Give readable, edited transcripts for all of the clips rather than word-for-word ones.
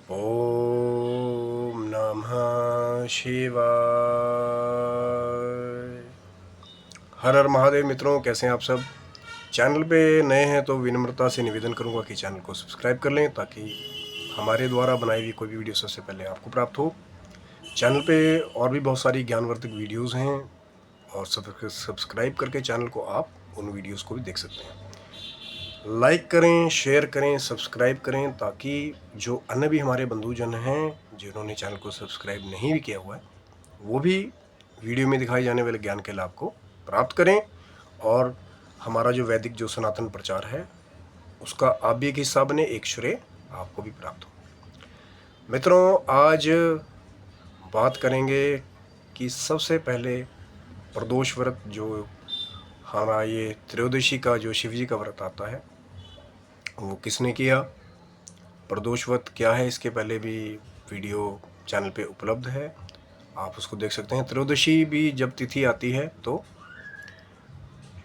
ओम नमः शिवाय। हर हर महादेव। मित्रों, कैसे हैं आप सब? चैनल पे नए हैं तो विनम्रता से निवेदन करूंगा कि चैनल को सब्सक्राइब कर लें ताकि हमारे द्वारा बनाई हुई कोई भी वीडियो सबसे पहले आपको प्राप्त हो। चैनल पे और भी बहुत सारी ज्ञानवर्धक वीडियोस हैं और सब्सक्राइब करके चैनल को आप उन वीडियोस को भी देख सकते हैं। लाइक करें, शेयर करें, सब्सक्राइब करें ताकि जो अन्य भी हमारे बंधुजन हैं जिन्होंने चैनल को सब्सक्राइब नहीं भी किया हुआ है वो भी वीडियो में दिखाए जाने वाले ज्ञान के लाभ को प्राप्त करें और हमारा जो वैदिक जो सनातन प्रचार है उसका आप भी एक हिस्सा बने, एक श्रेय आपको भी प्राप्त हो। मित्रों, आज बात करेंगे कि सबसे पहले प्रदोष व्रत जो हमारा ये त्रयोदशी का जो शिव जी का व्रत आता है वो किसने किया, प्रदोष व्रत क्या है, इसके पहले भी वीडियो चैनल पे उपलब्ध है, आप उसको देख सकते हैं। त्रयोदशी भी जब तिथि आती है तो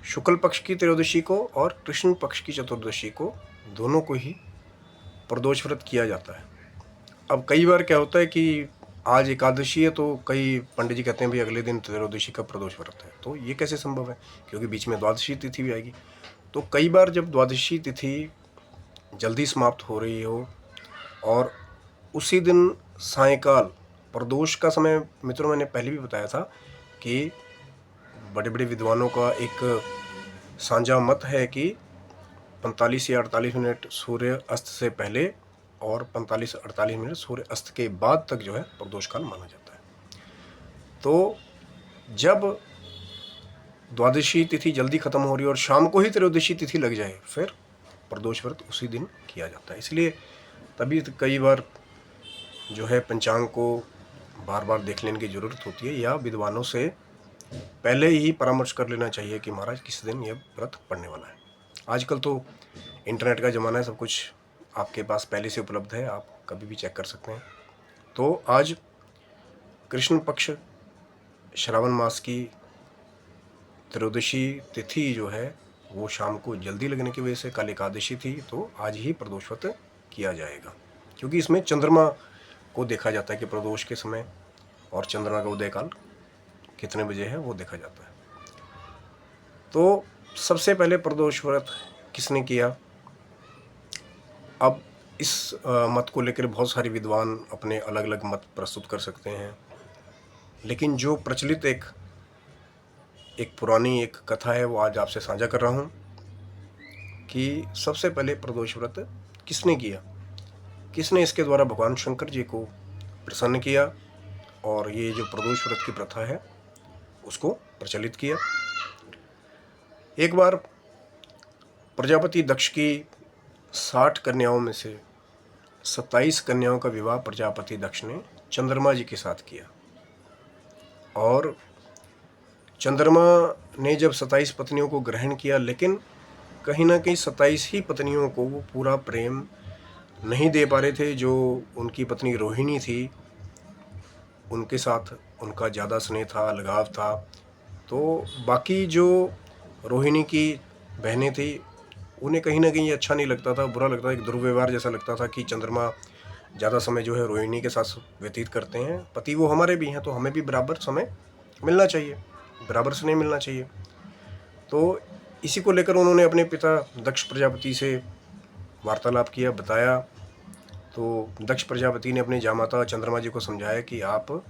शुक्ल पक्ष की त्रयोदशी को और कृष्ण पक्ष की चतुर्दशी को दोनों को ही प्रदोष व्रत किया जाता है। अब कई बार क्या होता है कि आज एकादशी है तो कई पंडित जी कहते हैं भाई अगले दिन त्रयोदशी का प्रदोष व्रत है, तो ये कैसे संभव है क्योंकि बीच में द्वादशी तिथि भी आएगी। तो कई बार जब द्वादशी तिथि जल्दी समाप्त हो रही हो और उसी दिन सायंकाल प्रदोष का समय, मित्रों मैंने पहले भी बताया था कि बड़े बड़े विद्वानों का एक साझा मत है कि 45 या 48 मिनट सूर्य अस्त से पहले और 45-48 मिनट सूर्य अस्त के बाद तक जो है प्रदोष काल माना जाता है। तो जब द्वादशी तिथि जल्दी खत्म हो रही है और शाम को ही त्रयोदशी तिथि लग जाए फिर प्रदोष व्रत उसी दिन किया जाता है। इसलिए तभी कई बार जो है पंचांग को बार बार देख लेने की ज़रूरत होती है या विद्वानों से पहले ही परामर्श कर लेना चाहिए कि महाराज किस दिन यह व्रत पड़ने वाला है। आजकल तो इंटरनेट का ज़माना है, सब कुछ आपके पास पहले से उपलब्ध है, आप कभी भी चेक कर सकते हैं। तो आज कृष्ण पक्ष श्रावण मास की त्रयोदशी तिथि जो है वो शाम को जल्दी लगने की वजह से कल एकादशी थी, तो आज ही प्रदोष व्रत किया जाएगा क्योंकि इसमें चंद्रमा को देखा जाता है कि प्रदोष के समय और चंद्रमा का उदय काल कितने बजे है वो देखा जाता है। तो सबसे पहले प्रदोष व्रत किसने किया? अब इस मत को लेकर बहुत सारे विद्वान अपने अलग अलग मत प्रस्तुत कर सकते हैं, लेकिन जो प्रचलित एक पुरानी एक कथा है वो आज आपसे साझा कर रहा हूँ कि सबसे पहले प्रदोष व्रत किसने किया, किसने इसके द्वारा भगवान शंकर जी को प्रसन्न किया और ये जो प्रदोष व्रत की प्रथा है उसको प्रचलित किया। एक बार प्रजापति दक्ष की 60 कन्याओं में से 27 कन्याओं का विवाह प्रजापति दक्ष ने चंद्रमा जी के साथ किया और चंद्रमा ने जब 27 पत्नियों को ग्रहण किया, लेकिन कहीं ना कहीं 27 ही पत्नियों को वो पूरा प्रेम नहीं दे पा रहे थे। जो उनकी पत्नी रोहिणी थी उनके साथ उनका ज़्यादा स्नेह था, लगाव था। तो बाकी जो रोहिणी की बहनें थी उन्हें कहीं ना कहीं ये अच्छा नहीं लगता था, बुरा लगता था, एक दुर्व्यवहार जैसा लगता था कि चंद्रमा ज़्यादा समय जो है रोहिणी के साथ व्यतीत करते हैं। पति वो हमारे भी हैं तो हमें भी बराबर समय मिलना चाहिए, बराबर स्नेह मिलना चाहिए। तो इसी को लेकर उन्होंने अपने पिता दक्ष प्रजापति से वार्तालाप किया, बताया। तो दक्ष प्रजापति ने अपने जामाता चंद्रमा जी को समझाया कि आप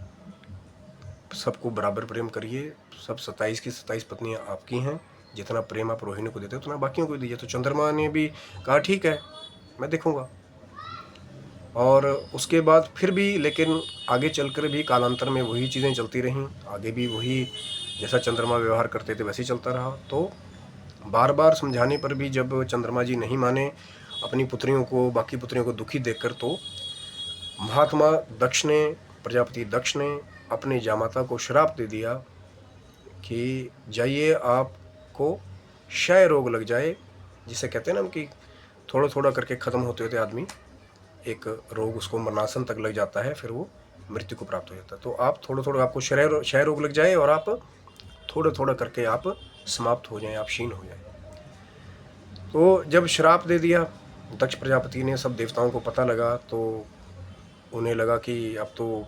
सबको बराबर प्रेम करिए, सब 27 की 27 पत्नियां आपकी हैं, जितना प्रेम आप रोहिणी को देते हो उतना बाकियों को दीजिए। तो चंद्रमा ने भी कहा ठीक है, मैं देखूंगा। और उसके बाद फिर भी लेकिन आगे चलकर भी कालांतर में वही चीज़ें चलती रहीं, आगे भी वही जैसा चंद्रमा व्यवहार करते थे वैसे ही चलता रहा। तो बार बार समझाने पर भी जब चंद्रमा जी नहीं माने अपनी पुत्रियों को, बाकी पुत्रियों को दुखी देखकर, तो महात्मा दक्ष ने, प्रजापति दक्ष ने अपने जामाता को श्राप दे दिया कि जाइए आपको क्षय रोग लग जाए, जिसे कहते हैं ना कि थोड़ा थोड़ा करके ख़त्म होते होते आदमी एक रोग उसको मरणासन तक लग जाता है, फिर वो मृत्यु को प्राप्त हो जाता है। तो आप थोड़ा थोड़ा आपको क्षय रोग लग जाए और आप थोड़ा थोड़ा करके आप समाप्त हो जाएं, आप क्षीण हो जाएं। तो जब श्राप दे दिया दक्ष प्रजापति ने, सब देवताओं को पता लगा, तो उन्हें लगा कि अब तो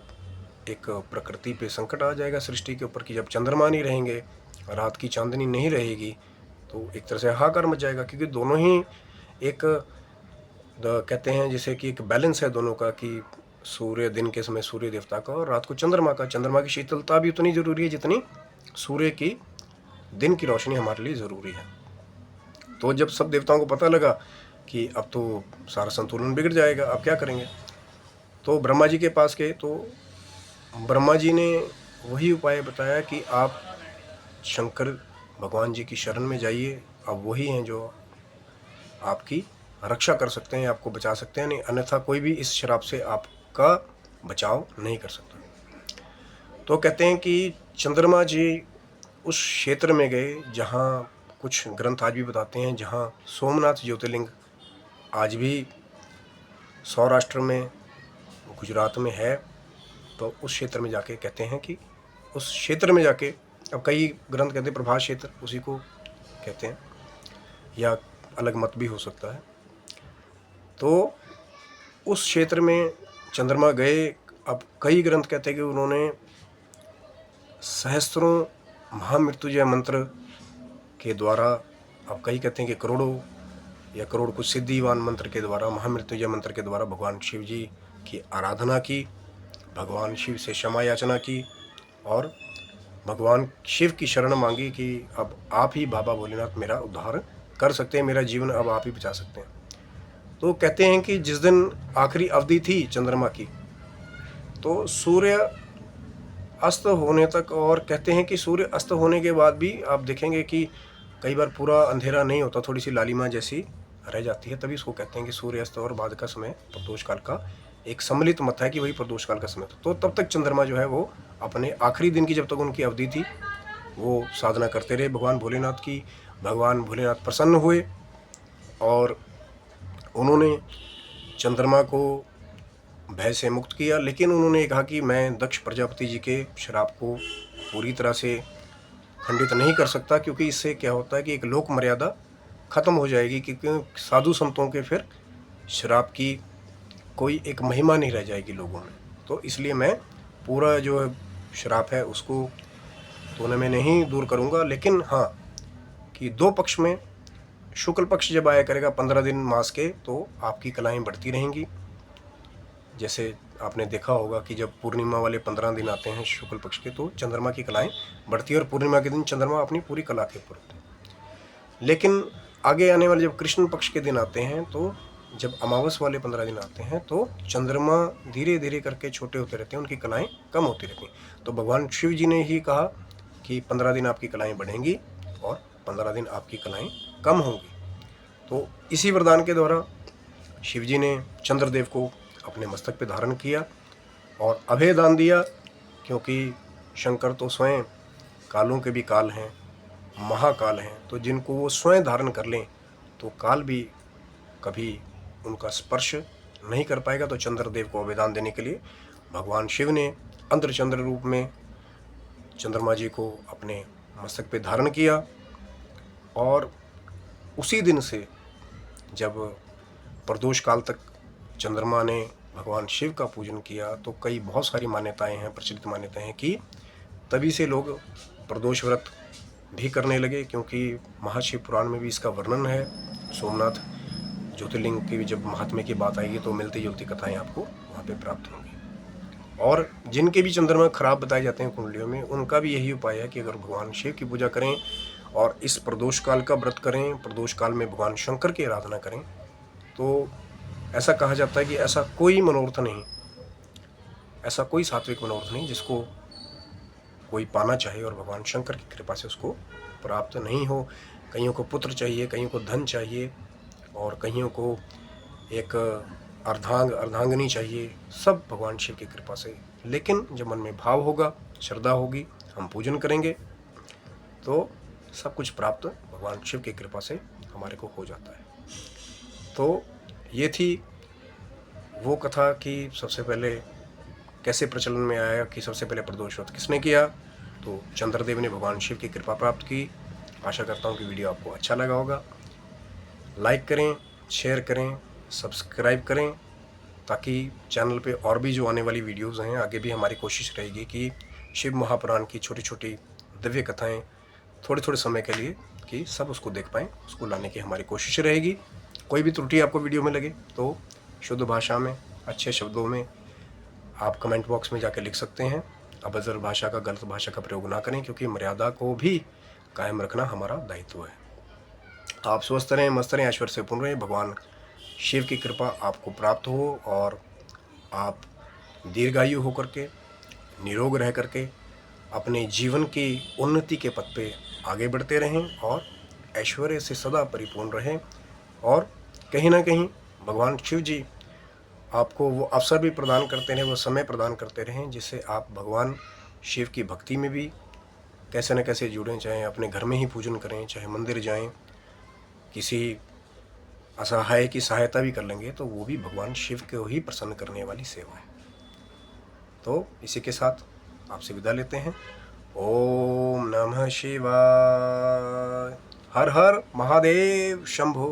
एक प्रकृति पे संकट आ जाएगा सृष्टि के ऊपर, कि जब चंद्रमा नहीं रहेंगे, रात की चांदनी नहीं रहेगी, तो एक तरह से हाहाकार मच जाएगा। क्योंकि दोनों ही एक कहते हैं जैसे कि एक बैलेंस है दोनों का, कि सूर्य दिन के समय सूर्य देवता का और रात को चंद्रमा का। चंद्रमा की शीतलता भी उतनी ज़रूरी है जितनी सूर्य की दिन की रोशनी हमारे लिए ज़रूरी है। तो जब सब देवताओं को पता लगा कि अब तो सारा संतुलन बिगड़ जाएगा, अब क्या करेंगे, तो ब्रह्मा जी के पास गए। तो ब्रह्मा जी ने वही उपाय बताया कि आप शंकर भगवान जी की शरण में जाइए, अब वही हैं जो आपकी रक्षा कर सकते हैं, आपको बचा सकते हैं, नहीं अन्यथा कोई भी इस शराब से आपका बचाव नहीं कर सकता। तो कहते हैं कि चंद्रमा जी उस क्षेत्र में गए जहाँ कुछ ग्रंथ आज भी बताते हैं, जहाँ सोमनाथ ज्योतिर्लिंग आज भी सौराष्ट्र में, गुजरात में है। तो उस क्षेत्र में जाके कहते हैं कि उस क्षेत्र में जाके, अब कई ग्रंथ कहते हैं प्रभास क्षेत्र उसी को कहते हैं, या अलग मत भी हो सकता है। तो उस क्षेत्र में चंद्रमा गए। अब कई ग्रंथ कहते हैं कि उन्होंने सहस्त्रों महामृत्युंजय मंत्र के द्वारा, अब कई कहते हैं कि करोड़ों या करोड़ कुछ सिद्धिवान मंत्र के द्वारा, महामृत्युंजय मंत्र के द्वारा भगवान शिव जी की आराधना की, भगवान शिव से क्षमा याचना की और भगवान शिव की शरण मांगी कि अब आप ही बाबा भोलेनाथ मेरा उद्धार कर सकते हैं, मेरा जीवन अब आप ही बचा सकते हैं। तो कहते हैं कि जिस दिन आखिरी अवधि थी चंद्रमा की, तो सूर्य अस्त होने तक, और कहते हैं कि सूर्य अस्त होने के बाद भी आप देखेंगे कि कई बार पूरा अंधेरा नहीं होता, थोड़ी सी लालिमा जैसी रह जाती है, तभी इसको कहते हैं कि सूर्यास्त और बाद का समय प्रदोष काल का एक सम्मिलित मत है कि वही प्रदोष काल का समय था। तो तब तक चंद्रमा जो है वो अपने आखिरी दिन की, जब तक उनकी अवधि थी, वो साधना करते रहे भगवान भोलेनाथ की। भगवान भोलेनाथ प्रसन्न हुए और उन्होंने चंद्रमा को भय से मुक्त किया। लेकिन उन्होंने कहा कि मैं दक्ष प्रजापति जी के श्राप को पूरी तरह से खंडित नहीं कर सकता, क्योंकि इससे क्या होता है कि एक लोक मर्यादा खत्म हो जाएगी, क्योंकि साधु संतों के फिर श्राप की कोई एक महिमा नहीं रह जाएगी लोगों में। तो इसलिए मैं पूरा जो श्राप है उसको तो मैं नहीं दूर करूँगा। लेकिन हाँ, कि दो पक्ष में, शुक्ल पक्ष जब आया करेगा 15 दिन मास के, तो आपकी कलाएं बढ़ती रहेंगी। जैसे आपने देखा होगा कि जब पूर्णिमा वाले 15 दिन आते हैं शुक्ल पक्ष के, तो चंद्रमा की कलाएं बढ़ती है और पूर्णिमा के दिन चंद्रमा अपनी पूरी कला के ऊपर होते हैं। लेकिन आगे आने वाले जब कृष्ण पक्ष के दिन आते हैं, तो जब अमावस वाले 15 दिन आते हैं, तो चंद्रमा धीरे धीरे करके छोटे होते रहते हैं, उनकी कलाएं कम होती रहती हैं। तो भगवान शिव जी ने ही कहा कि 15 दिन आपकी कलाएं बढ़ेंगी और 15 दिन आपकी कलाएं कम होंगी। तो इसी वरदान के द्वारा शिव जी ने चंद्रदेव को अपने मस्तक पे धारण किया और अभय दान दिया, क्योंकि शंकर तो स्वयं कालों के भी काल हैं, महाकाल हैं। तो जिनको वो स्वयं धारण कर लें तो काल भी कभी उनका स्पर्श नहीं कर पाएगा। तो चंद्रदेव को अभयदान देने के लिए भगवान शिव ने अंतरचंद्र रूप में चंद्रमा जी को अपने मस्तक पे धारण किया। और उसी दिन से जब प्रदोष काल तक चंद्रमा ने भगवान शिव का पूजन किया, तो कई बहुत सारी मान्यताएं हैं, प्रचलित मान्यताएं हैं कि तभी से लोग प्रदोष व्रत भी करने लगे, क्योंकि महाशिव पुराण में भी इसका वर्णन है। सोमनाथ ज्योतिर्लिंग की जब महात्म्य की बात आएगी तो मिलती जुलती कथाएं आपको वहाँ पे प्राप्त होंगी। और जिनके भी चंद्रमा खराब बताए जाते हैं कुंडलियों में, उनका भी यही उपाय है कि अगर भगवान शिव की पूजा करें और इस प्रदोष काल का व्रत करें, प्रदोष काल में भगवान शंकर की आराधना करें, तो ऐसा कहा जाता है कि ऐसा कोई मनोरथ नहीं, ऐसा कोई सात्विक मनोरथ नहीं जिसको कोई पाना चाहे और भगवान शंकर की कृपा से उसको प्राप्त नहीं हो। कईयों को पुत्र चाहिए, कईयों को धन चाहिए और कईयों को एक अर्धांगिनी चाहिए, सब भगवान शिव की कृपा से। लेकिन जब मन में भाव होगा, श्रद्धा होगी, हम पूजन करेंगे, तो सब कुछ प्राप्त भगवान शिव की कृपा से हमारे को हो जाता है। तो ये थी वो कथा कि सबसे पहले कैसे प्रचलन में आया, कि सबसे पहले प्रदोष व्रत किसने किया। तो चंद्रदेव ने भगवान शिव की कृपा प्राप्त की। आशा करता हूँ कि वीडियो आपको अच्छा लगा होगा। लाइक करें, शेयर करें, सब्सक्राइब करें, ताकि चैनल पे और भी जो आने वाली वीडियोस हैं, आगे भी हमारी कोशिश रहेगी कि शिव महापुराण की छोटी छोटी दिव्य कथाएं थोड़े थोड़े समय के लिए कि सब उसको देख पाएँ, उसको लाने की हमारी कोशिश रहेगी। कोई भी त्रुटि आपको वीडियो में लगे तो शुद्ध भाषा में, अच्छे शब्दों में आप कमेंट बॉक्स में जाकर लिख सकते हैं। अभद्र भाषा का, गलत भाषा का प्रयोग ना करें, क्योंकि मर्यादा को भी कायम रखना हमारा दायित्व है। आप स्वस्थ रहें, मस्त रहें, ऐश्वर्य से पूर्ण रहें, भगवान शिव की कृपा आपको प्राप्त हो और आप दीर्घायु होकर के, निरोग रह करके अपने जीवन की उन्नति के पथ पे आगे बढ़ते रहें और ऐश्वर्य से सदा परिपूर्ण रहें। और कहीं ना कहीं भगवान शिव जी आपको वो अवसर भी प्रदान करते रहें, वो समय प्रदान करते रहें, जिससे आप भगवान शिव की भक्ति में भी कैसे न कैसे जुड़ें। चाहे अपने घर में ही पूजन करें, चाहे मंदिर जाएं, किसी असहाय की सहायता भी कर लेंगे तो वो भी भगवान शिव को ही प्रसन्न करने वाली सेवा है। तो इसी के साथ आपसे विदा लेते हैं। ओम नमः शिवाय। हर हर महादेव शंभो।